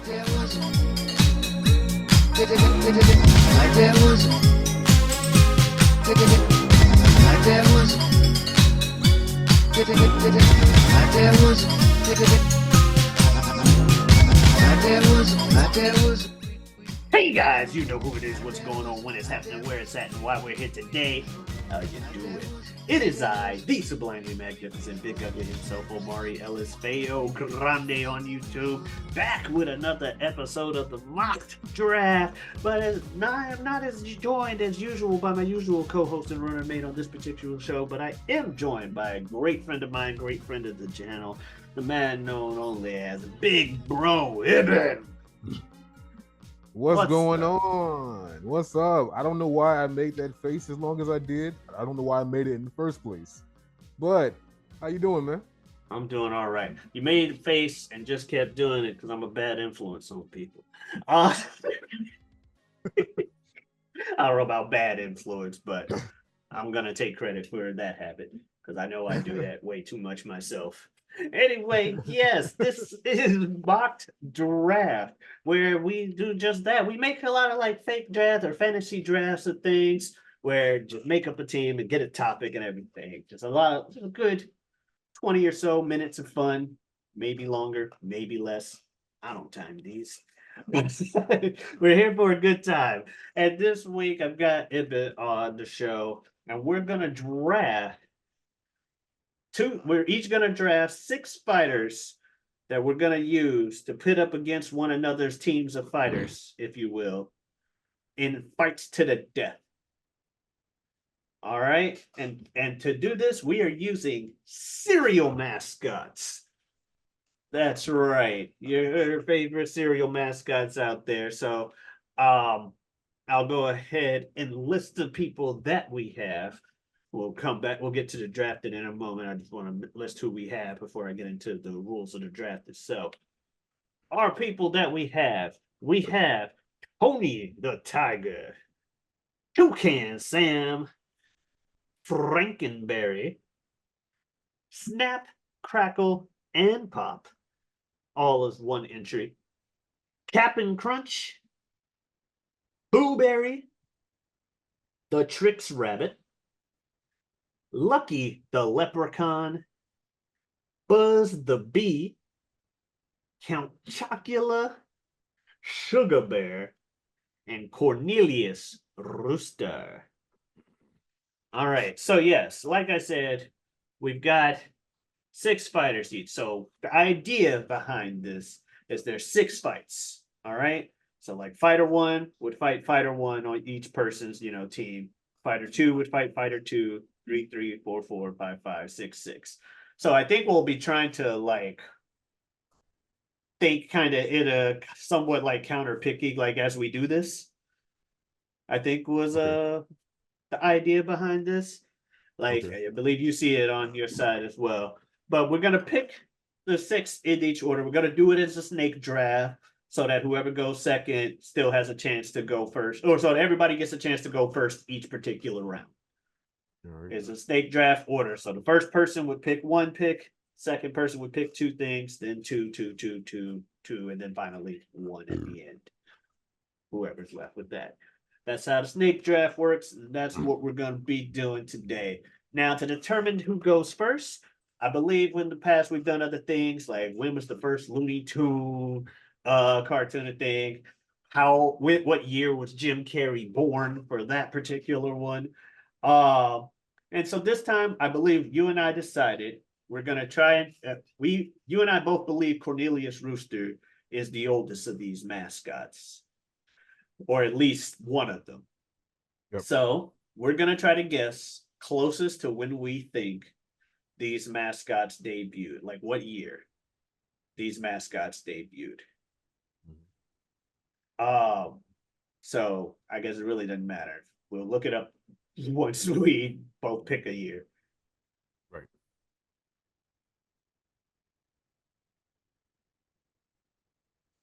Hey guys, you know who it is, what's going on, when it's happening, where it's at, and why we're here today. How you doing? It is I, the sublimely magnificent Big Ugly himself, Omari Ellis Feo Grande on YouTube, back with another episode of the mocked draft. But I am not as joined as usual by my usual co-host and runner mate on this particular show, but I am joined by a great friend of mine, great friend of the channel, the man known only as Big Bro Ibn. What's going on? What's up? I don't know why I made that face as long as I did. I don't know why I made it in the first place. But how you doing, man? I'm doing all right. You made a face and just kept doing it because I'm a bad influence on people. I don't know about bad influence, but I'm going to take credit for that habit because I know I do that way too much myself. Anyway, yes, this is mocked draft where we do just that. We make a lot of like fake drafts or fantasy drafts of things where just make up a team and get a topic and everything. Just a good 20 or so minutes of fun, maybe longer, maybe less. I don't time these. We're here for a good time. And this week I've got Ibit on the show, and we're gonna draft we're each going to draft 6 fighters that we're going to use to pit up against one another's teams of fighters, if you will, in fights to the death. All right. And to do this, we are using cereal mascots. That's right. Your favorite cereal mascots out there. So I'll go ahead and list the people that we have. We'll come back. We'll get to the drafting in a moment. I just want to list who we have before I get into the rules of the draft itself. Our people that we have Tony the Tiger, Toucan Sam, Frankenberry, Snap, Crackle, and Pop, all as one entry. Cap'n Crunch, Booberry, the Tricks Rabbit, Lucky the Leprechaun, Buzz the Bee, Count Chocula, Sugar Bear, and Cornelius Rooster. All right, so yes, like I said, we've got 6 fighters each. So the idea behind this is there's 6 fights. All right, so like fighter 1 would fight fighter 1 on each person's team. Fighter 2 would fight fighter 2. 3, 3, 4, 4, 5, 5, 6, 6. So I think we'll be trying to like think kind of in a somewhat like counter picking like as we do this. I think was the idea behind this. Like I believe you see it on your side as well. But we're gonna pick the 6 in each order. We're gonna do it as a snake draft so that whoever goes second still has a chance to go first, or so that everybody gets a chance to go first each particular round. It's a snake draft order. So the first person would pick 1 pick, second person would pick 2 things, then 2, 2, 2, 2, 2, and then finally 1 at the end. Whoever's left with that. That's how the snake draft works. And that's what we're going to be doing today. Now, to determine who goes first, I believe in the past we've done other things like when was the first Looney Tune cartoon thing? What year was Jim Carrey born for that particular one? And so this time, I believe you and I decided we're going to try and you and I both believe Cornelius Rooster is the oldest of these mascots, or at least one of them. Yep. So we're going to try to guess closest to when we think these mascots debuted, like what year these mascots debuted. So I guess it really doesn't matter. We'll look it up once we both pick a year. Right.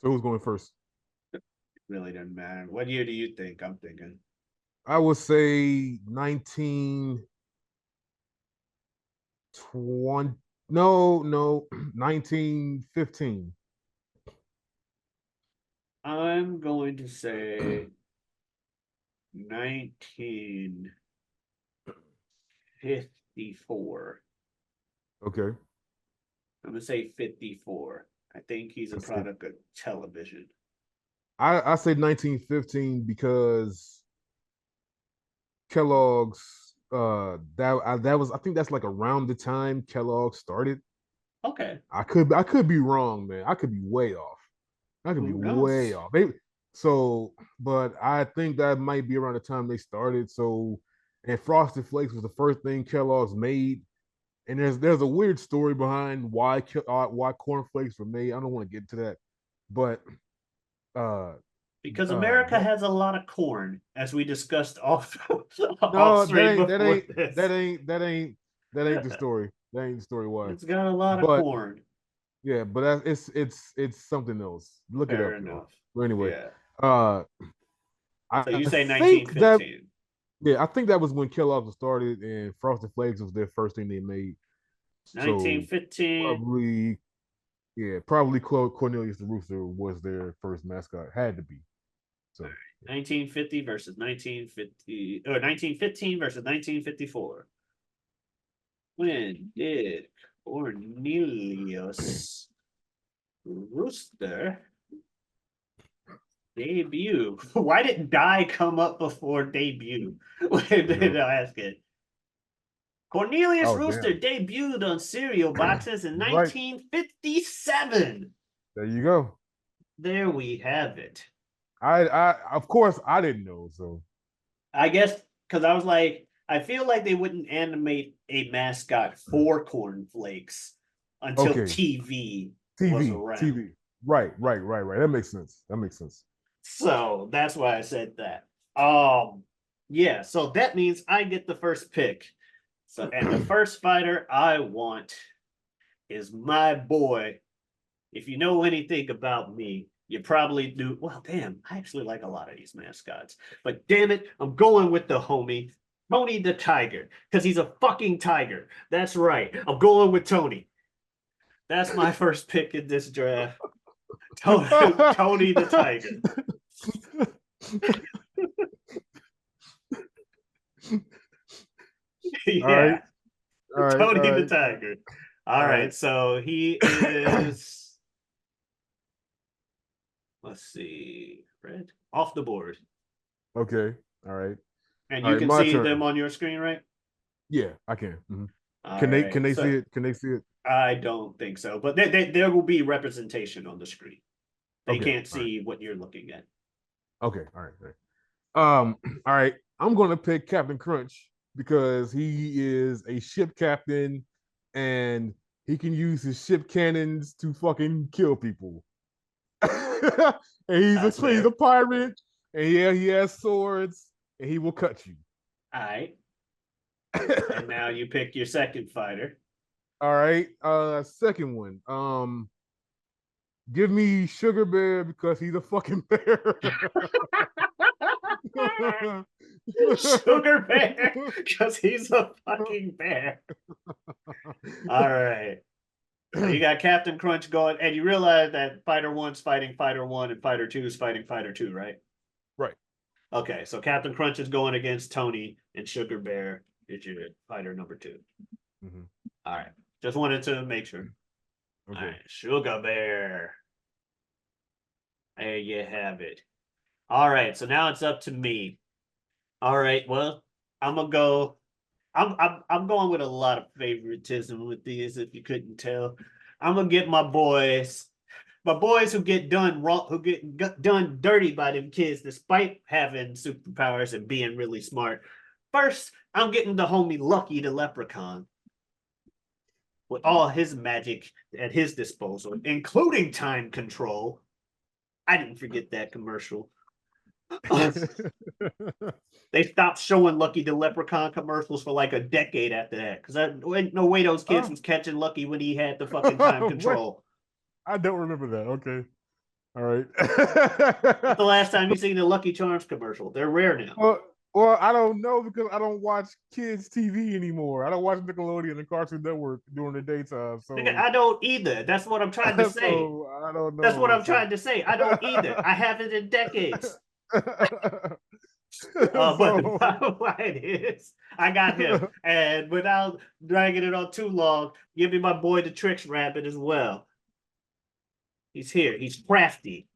So who's going first? It really doesn't matter. What year do you think I'm thinking? I would say 1920. No, 1915. I'm going to say 1954. Okay. I'm gonna say 54. I think he's a I say product of television. I say 1915 because Kellogg's that was I think that's like around the time Kellogg started. Okay, I could be wrong, man. I could be way off. I could be who way knows? off. But I think that might be around the time they started. So, and Frosted Flakes was the first thing Kellogg's made. And there's a weird story behind why cornflakes were made. I don't want to get into that, but uh Because America that has a lot of corn, as we discussed off off no stream before this. that ain't the story. That ain't the story why. It's got a lot of But corn. yeah, but it's something else. Look it Fair up, y'all. enough. But anyway, Yeah. uh So you I say think that 1915. yeah, I think that was when Kellogg's was started and Frosted Flakes was their first thing they made. So 1915. probably probably Cornelius the Rooster was their first mascot. Had to be. So 1950 versus 1950 or 1915 versus 1954. When did Cornelius Rooster debut? Why didn't die come up before debut? When did I ask it? Cornelius oh Rooster damn. debuted on cereal boxes in You're right. 1957. There you go. There we have it. I of course I didn't know, so I guess because I was like, I feel like they wouldn't animate a mascot for cornflakes until okay. TV was around. TV. Right. That makes sense. That makes sense. So that's why I said that. Yeah, so that means I get the first pick. So, and the first fighter I want is my boy. If you know anything about me, you probably do. Well, damn, I actually like a lot of these mascots. But damn it, I'm going with the homie, Tony the Tiger, because he's a fucking tiger. That's right. I'm going with Tony. That's my first pick in this draft. Tony the Tiger. All right. Yeah, All right. All Tony the right. Tiger. All All right, right. so he is, let's see, red off the board. Okay. All right. And All you right. can My see them turn. on your screen, right? Yeah, I can. Mhm. All Can right. they see So it? Can they see it? I don't think so, but there will be representation on the screen. They Okay. can't All right. see what you're looking at. Okay. All right. All right. All right. I'm gonna pick Captain Crunch because he is a ship captain and he can use his ship cannons to fucking kill people. And That's he's a fair. pirate, and yeah, he has swords, and he will cut you. All right. And now you pick your second fighter. All right. Second one. Give me Sugar Bear because he's a fucking bear. Sugar Bear, because he's a fucking bear. All right. So you got Captain Crunch going, and you realize that Fighter One's fighting Fighter One, and Fighter Two is fighting Fighter Two, right? Right. Okay, so Captain Crunch is going against Tony, and Sugar Bear is your fighter number two. Mhm. All right, just wanted to make sure. All Okay. right, Sugar Bear. There you have it. All right, so now it's up to me. All right, well, I'm gonna go. I'm going with a lot of favoritism with these, if you couldn't tell. I'm gonna get my boys who get done wrong, who get done dirty by them kids, despite having superpowers and being really smart. First, I'm getting the homie Lucky the Leprechaun with all his magic at his disposal, including time control. I didn't forget that commercial. They stopped showing Lucky the Leprechaun commercials for like a decade after that. Because no way those kids Oh, was catching Lucky when he had the fucking time wait, control. I don't remember that. Okay. All right. When's the last time you seen a Lucky Charms commercial? They're rare now. well, Well, I don't know because I don't watch kids TV anymore. I don't watch Nickelodeon and Cartoon Network during the daytime. Nigga, So I don't either. That's what I'm trying to say. so I don't That's what know. I'm So trying to say. I don't either. I haven't in decades. But the so bottom line is, I got him. And without dragging it on too long, give me my boy the Tricks Rabbit as well. He's here. He's crafty.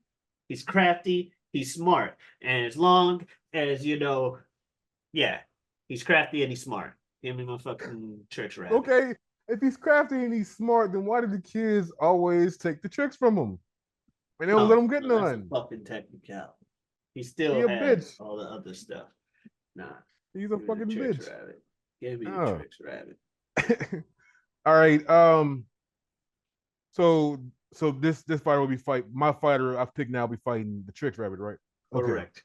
He's crafty. He's smart. And as long as, yeah, he's crafty and he's smart. Give me my fucking Tricks Rabbit. okay, if he's crafty and he's smart, then why do the kids always take the tricks from him? And they don't let No, him get no, that's a none. fucking technicality. He He still a has bitch. all the other stuff. Nah, He's a give me the fucking Tricks bitch. Rabbit. Give me the Oh. Tricks Rabbit. All right. So this fighter will be my fighter I've picked now will be fighting the Tricks Rabbit, right? Okay. Correct.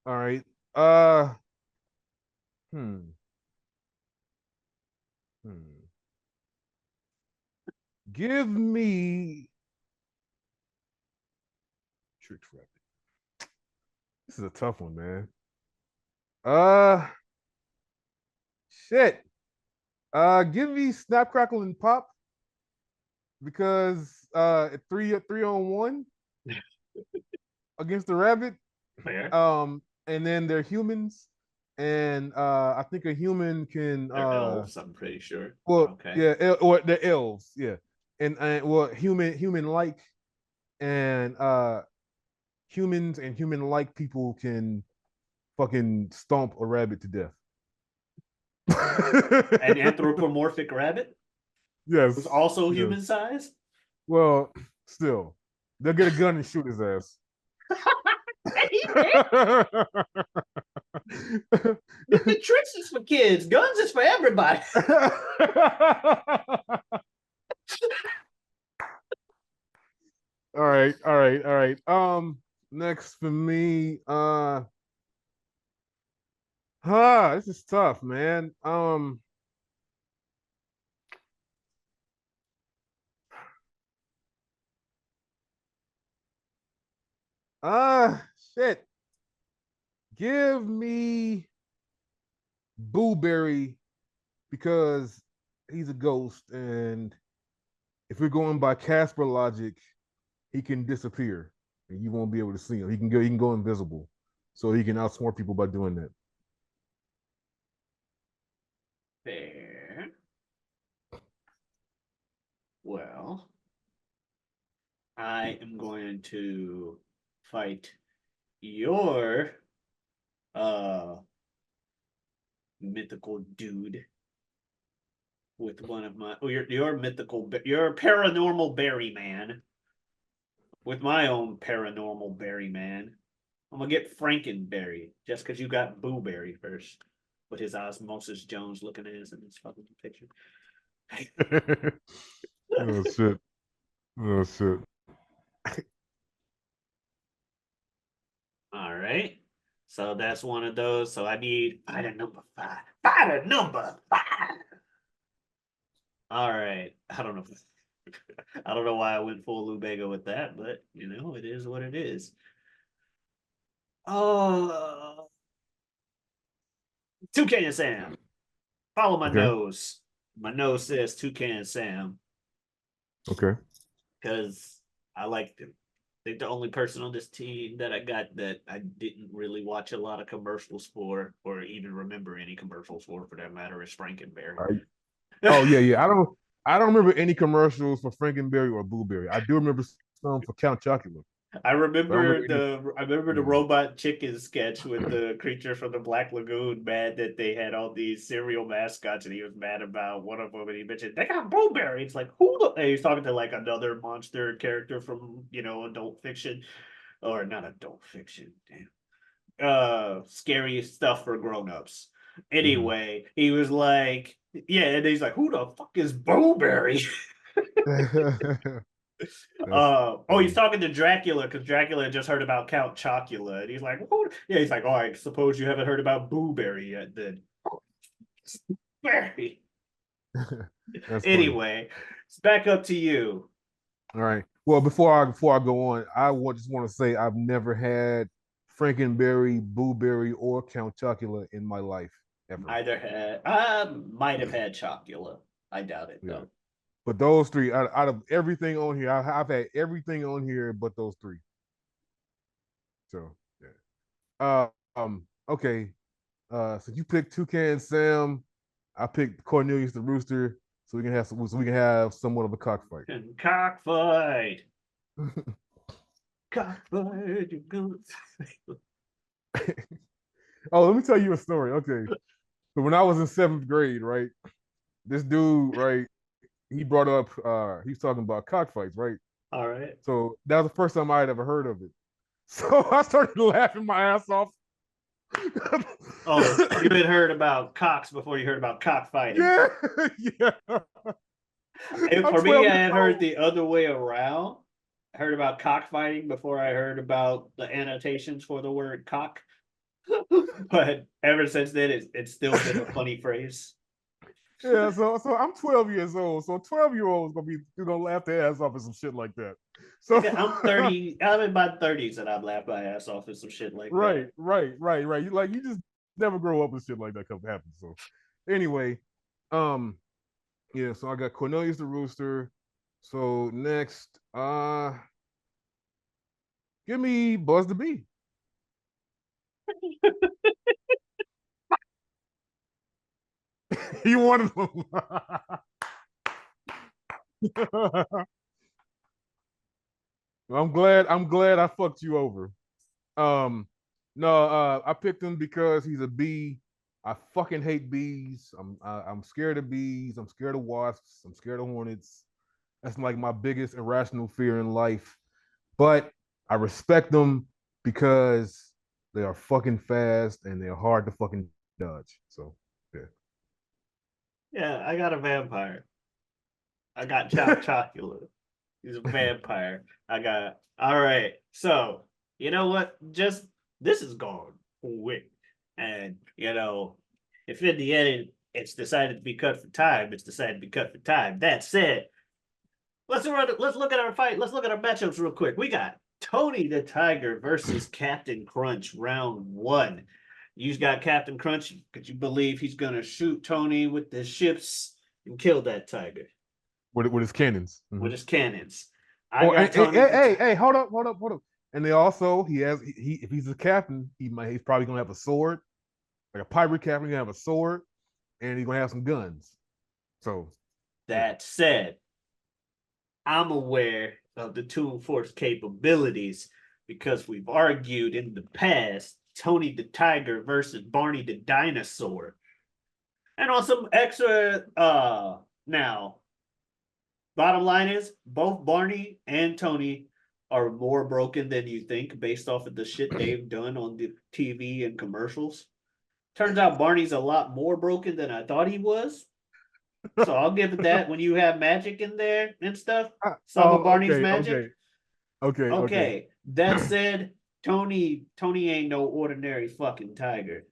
All right. Uh hmm. Hmm. Give me Tricks Rabbit. This is a tough one, man. Uh shit. Give me Snap Crackle and Pop because three on one against the rabbit. Fair. And then they're humans, and I think a human can They're elves, I'm pretty sure. well Okay. yeah or they're elves, yeah, and well human like, and humans and human like people can fucking stomp a rabbit to death. An anthropomorphic rabbit who's Yes, also yes. human size. Well, still, they'll get a gun and shoot his ass. The tricks is for kids. Guns is for everybody. All right, all right, all right. Next for me, this is tough, man. Shit. Give me Booberry because he's a ghost, and if we're going by Casper logic, he can disappear, and you won't be able to see him. He can go invisible, so he can outsmart people by doing that. Fair. Well, I am going to fight your uh mythical dude with one of my your mythical your paranormal berry man with my own paranormal berry man. I'm gonna get Frankenberry just because you got Booberry first with his Osmosis Jones looking ass in this fucking picture. Oh shit! Oh shit! All right. So that's one of those. So I need fighter number five. Fighter number five. All right. I don't know. I don't know why I went full Lubega with that, but it is what it is. Oh, Toucan Sam. Follow my Okay. nose. My nose says Toucan Sam Okay. because I like them. I think the only person on this team that I got that I didn't really watch a lot of commercials for, or even remember any commercials for that matter, is Frankenberry. All right. Oh yeah, yeah. I don't remember any commercials for Frankenberry or Blueberry. I do remember some for Count Chocula. I But I don't remember remember any. the Yeah. robot chicken sketch with the creature from the Black Lagoon mad that they had all these cereal mascots and he was mad about one of them and he mentioned they got Blueberry. It's like who the and he's talking to like another monster character from adult fiction or not adult fiction. Damn. Scary stuff for grown-ups. Mhm. Anyway, he was like, yeah, and he's like, who the fuck is Bowberry? That's He's funny. talking to Dracula because Dracula just heard about Count Chocula, and he's like, "Who?" Yeah, he's like, "Oh, I suppose you haven't heard about Booberry yet, then." Berry. That's funny. Anyway, it's back up to you. All right. Well, before I go on, just want to say I've never had Frankenberry, Blueberry, or Count Chocula in my life ever. Might have had Chocula. I doubt it though. But those three, out of everything on here, I've had everything on here but those three. So yeah. Okay. So you picked Toucan Sam. I picked Cornelius the Rooster. So we can have somewhat of a cockfight. Cockfight. Cockfight. Oh, let me tell you a story. Okay. So when I was in 7th grade, right? This dude, right? He brought up he's talking about cockfights, right? All right. So that was the first time I had ever heard of it. So I started laughing my ass off. Oh, you had heard about cocks before you heard about cockfighting. Yeah, yeah. And for me, I had heard the other way around. I heard about cockfighting before I heard about the annotations for the word cock. But ever since then, it's still been a funny phrase. Yeah, so I'm 12 years old. So 12-year-olds gonna laugh their ass off at some shit like that. So I'm 30. I'm in my 30s, and I'm laughing my ass off at some shit like that. Right. You just never grow up with shit like that happen. So anyway, yeah. So I got Cornelius the Rooster. So next, give me Buzz the Bee. You wanted them. I'm glad I fucked you over. No, I picked him because he's a bee. I fucking hate bees. I'm scared of bees. I'm scared of wasps. I'm scared of hornets. That's like my biggest irrational fear in life. But I respect them because they are fucking fast and they're hard to fucking dodge. So yeah. Yeah, I got a vampire. I got Chocula. He's a vampire. All right. So, you know what? Just this is gone quick. And, if in the end it's decided to be cut for time, it's decided to be cut for time. That said, let's look at our fight. Let's look at our matchups real quick. We got Tony the Tiger versus Captain Crunch, round 1. You got Captain Crunch. Could you believe he's gonna shoot Tony with the ships and kill that tiger? With his cannons. Mm-hmm. With his cannons. Hey, hold up. And they also if he's a captain, he's probably gonna have a sword, like a pirate captain. He's gonna have a sword, and he's gonna have some guns. So that said, I'm aware of the Toon Force capabilities because we've argued in the past Tony the Tiger versus Barney the Dinosaur. And on some extra now, bottom line is both Barney and Tony are more broken than you think based off of the shit they've done on the TV and commercials. Turns out Barney's a lot more broken than I thought he was. So I'll give it that when you have magic in there and stuff. Some of Barney's magic. Okay. That said, Tony ain't no ordinary fucking tiger.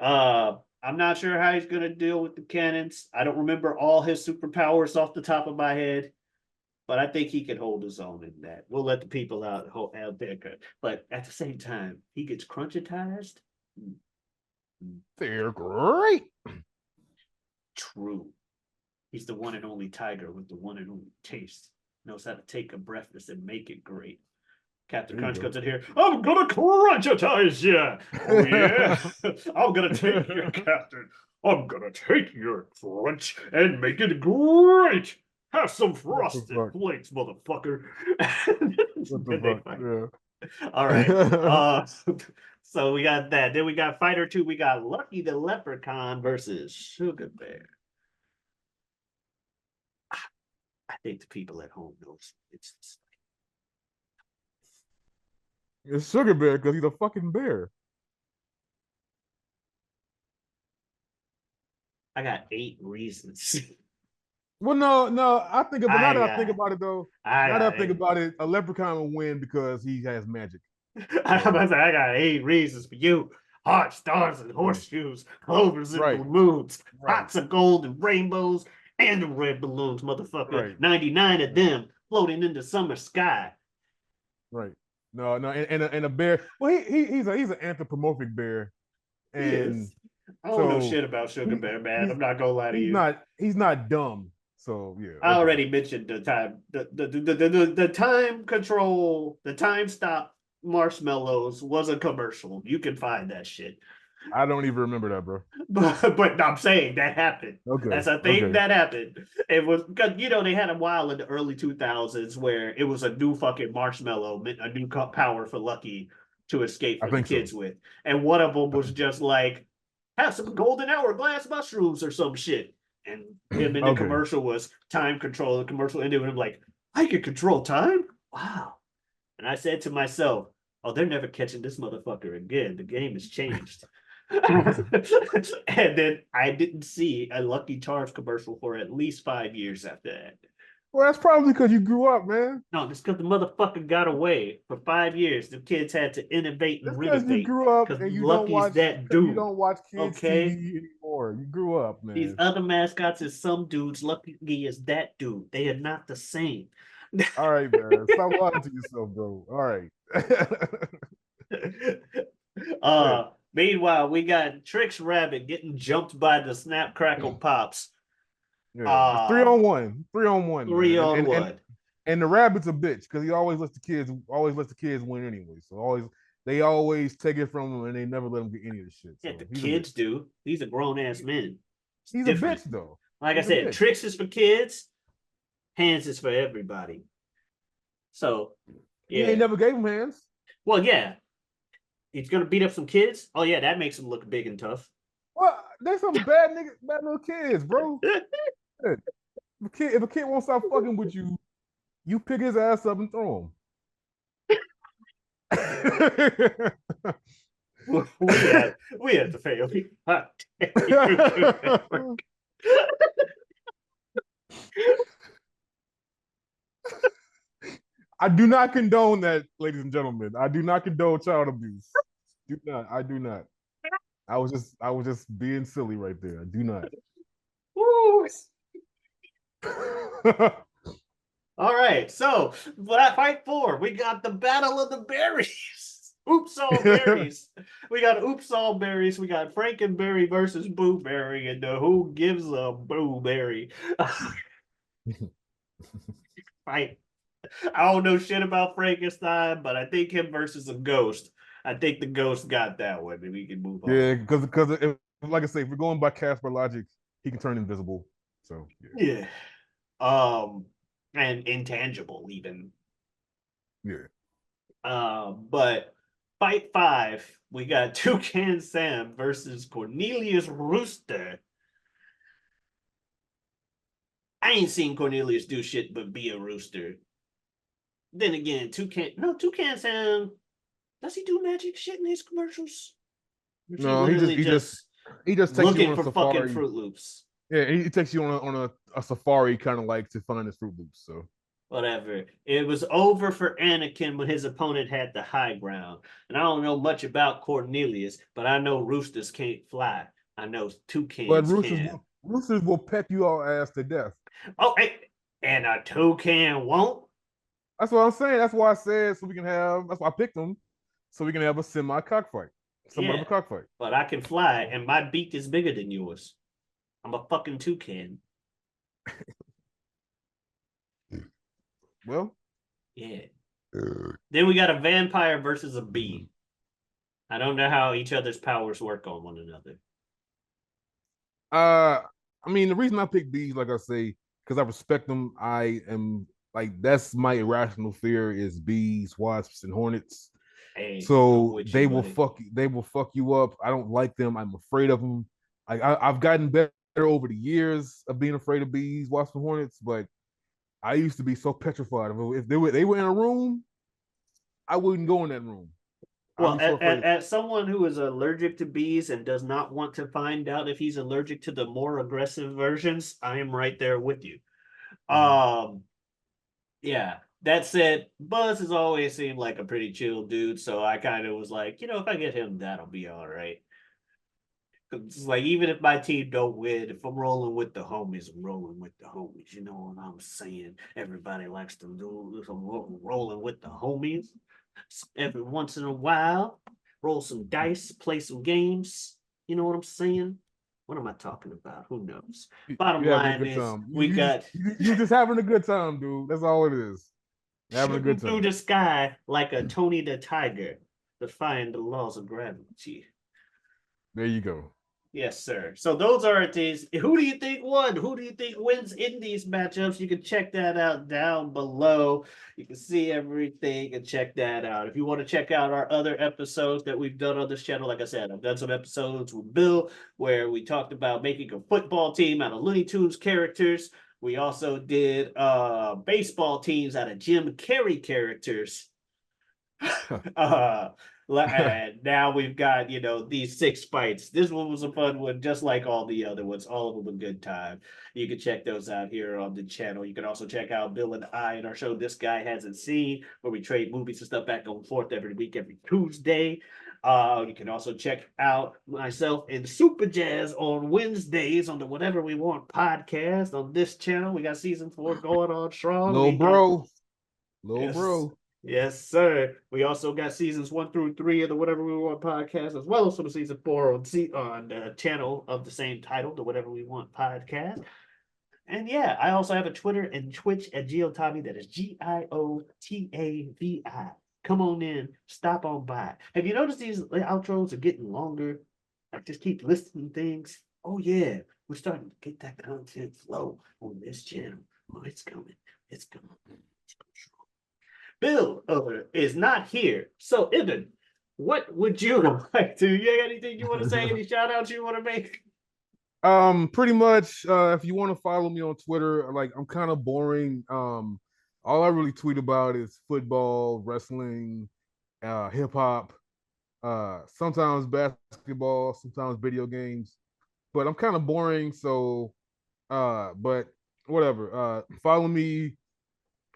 I'm not sure how he's gonna deal with the cannons. I don't remember all his superpowers off the top of my head, but I think he can hold his own in that. We'll let the people out there. But at the same time, he gets crunchitized. They're great. True. He's the one and only tiger with the one and only taste. Knows how to take a breakfast and make it great. Captain Crunch comes in here. I'm gonna crunchitize you. Oh yeah. I'm gonna take your captain. I'm gonna take your crunch and make it great. Have some frosted flakes, motherfucker. What the fuck? Yeah. All right. So we got that. Then we got Fighter 2. We got Lucky the Leprechaun versus Sugar Bear. I think the people at home knows it's Sugar Bear because he's a fucking bear. I got 8 reasons. Well, no. I think about it, a leprechaun will win because he has magic. I got 8 reasons for you. Hearts, stars, and horseshoes, clovers and balloons, pots of gold and rainbows, and the red balloons, motherfucker. 99 of them floating in the summer sky. Right. No, no, and a bear. Well, he's an anthropomorphic bear, and Yes. I don't know so shit about Sugar he, Bear, man. he's I'm not gonna lie to you. he's not dumb. So yeah, I okay. already mentioned the time, the time control, the time stop marshmallows was a commercial. You can find that shit. I don't even remember that, bro. But I'm saying that happened. Okay, That's a thing okay, that happened. It was because they had a while in the early 2000s where it was a new fucking marshmallow, meant a new power for Lucky to escape I for the think so. kids with, and one of them I was think so. just like have some golden hourglass mushrooms or some shit, and him in the Okay, commercial was time control. The commercial ended with him like, I can control time. Wow. And I said to myself, oh, they're never catching this motherfucker again. The game has changed. And then I didn't see a Lucky Charms commercial for at least 5 years after that. well, that's probably because you grew up, man. No, just because the motherfucker got away for 5 years. The kids had to innovate and That's because you renovate grew up because and Lucky's that you dude. don't watch kids Okay? TV anymore. You grew up, These man. other mascots is some dudes. Lucky is that dude. They are not the same. All right, man. Stop lying to yourself, bro. All right. Yeah, Meanwhile, we got Trix Rabbit getting jumped by the Snap Crackle Pops. yeah. It's three Uh on one. 3-on-1, three man. on one. And the rabbit's a bitch because he always lets the kids win anyway. So they always take it from him and they never let him get any of the shit. Yeah, So the he's a bitch. kids do. These are grown ass men. It's He's a different. bitch though. Like I He's a said, bitch. Tricks is for kids, Hands is for everybody. So He ain't yeah. never gave him hands. Well, yeah. He's gonna beat up some kids. Oh yeah, that makes him look big and tough. Well, there's some bad little kids, bro. If a kid won't stop fucking with you, you pick his ass up and throw him. We had to fail. I do not condone that, ladies and gentlemen. I do not condone child abuse. Do not. I do not. I was just being silly right there. I do not. All right, so fight four. We got the battle of the berries. Oops, all berries. We got oops, all berries. We got Frankenberry versus Boo Berry, and who gives a Boo Berry fight? I don't know shit about Frankenstein, but I think him versus a ghost. I think the ghost got that one, and we can move on. Yeah, because like I say, if we're going by Casper logic, he can turn invisible. So yeah. And intangible even. Yeah. But fight five, we got Toucan Sam versus Cornelius Rooster. I ain't seen Cornelius do shit but be a rooster. Then again, Toucan Sam, does he do magic shit in his commercials? Or is he No, literally just he just takes you looking on a for fucking safari. Fruit Loops? Yeah, he takes you on a safari kind of like to find his Fruit Loops. So Whatever. It was over for Anakin when his opponent had the high ground. And I don't know much about Cornelius, but I know roosters can't fly. I know but toucans can. roosters will peck you all ass to death. Oh, hey, and a toucan won't? That's what I'm saying. That's why I said so we can have. That's why I picked them, so we can have a semi cockfight, somewhat of Yeah, a cockfight. but I can fly, and my beak is bigger than yours. I'm a fucking toucan. Well, Yeah. Then we got a vampire versus a bee. I don't know how each other's powers work on one another. I mean, the reason I picked bees, like I say, because I respect them. I am like that's my irrational fear is bees, wasps, and hornets. Hey, I'm So with you, buddy. they will fuck you up. I don't like them. I'm afraid of them. I've gotten better over the years of being afraid of bees, wasps, and hornets, but I used to be so petrified of them. If they were in a room, I wouldn't go in that room. I'd Well, be so afraid. as someone who is allergic to bees and does not want to find out if he's allergic to the more aggressive versions, I am right there with you. Um, yeah. That said, Buzz has always seemed like a pretty chill dude, so I kind of was like, if I get him, that'll be all right. It's like even if my team don't win, if I'm rolling with the homies, I'm rolling with the homies. You know what I'm saying? Everybody likes to do. If I'm rolling with the homies, every once in a while, roll some dice, play some games. You know what I'm saying? What am I talking about? Who knows? Bottom You're having a line good is time. we got You just having a good time, dude. That's all it is. Having a good shooting through time. the sky like a Tony the Tiger, defying the laws of gravity. There you go. Yes, sir. So those are these. Who do you think won? Who do you think wins in these matchups? You can check that out down below. You can see everything and check that out. If you want to check out our other episodes that we've done on this channel, like I said, I've done some episodes with Bill where we talked about making a football team out of Looney Tunes characters. We also did baseball teams out of Jim Carrey characters. And now we've got these 6 fights. This one was a fun one, just like all the other ones. All of them a good time. You can check those out here on the channel. You can also check out Bill and I in our show This Guy Hasn't Seen, where we trade movies and stuff back and forth every week, every Tuesday. You can also check out myself and Super Jazz on Wednesdays on the Whatever We Want podcast on this channel. We got season 4 going on strong. Little bro. Little Yes. bro. Yes, sir. We also got seasons 1 through 3 of the Whatever We Want podcast, as well as from season 4 on the channel of the same title, the Whatever We Want podcast. And yeah, I also have a Twitter and Twitch at Giotavi. That is Giotavi. Come on in, stop on by. Have you noticed these outros are getting longer? I just keep listing things. Oh yeah, we're starting to get that content flow on this channel. Oh, it's coming. It's coming. Bill is not here. So, Ibn, what would you like to? You got anything you want to say? Any shout outs you want to make? Pretty much, if you want to follow me on Twitter, like I'm kind of boring. All I really tweet about is football, wrestling, hip hop, sometimes basketball, sometimes video games. But I'm kind of boring, so but whatever. Follow me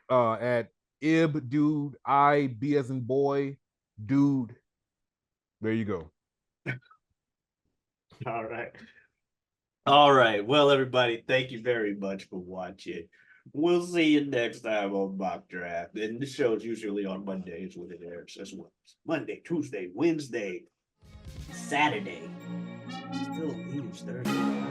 at Dude, I B as in boy, dude. There you go. All right. All right. Well, everybody, thank you very much for watching. We'll see you next time on Mock Draft. And the show's usually on Mondays when it airs as well. Monday, Tuesday, Wednesday, Saturday. Still leaves Thursday.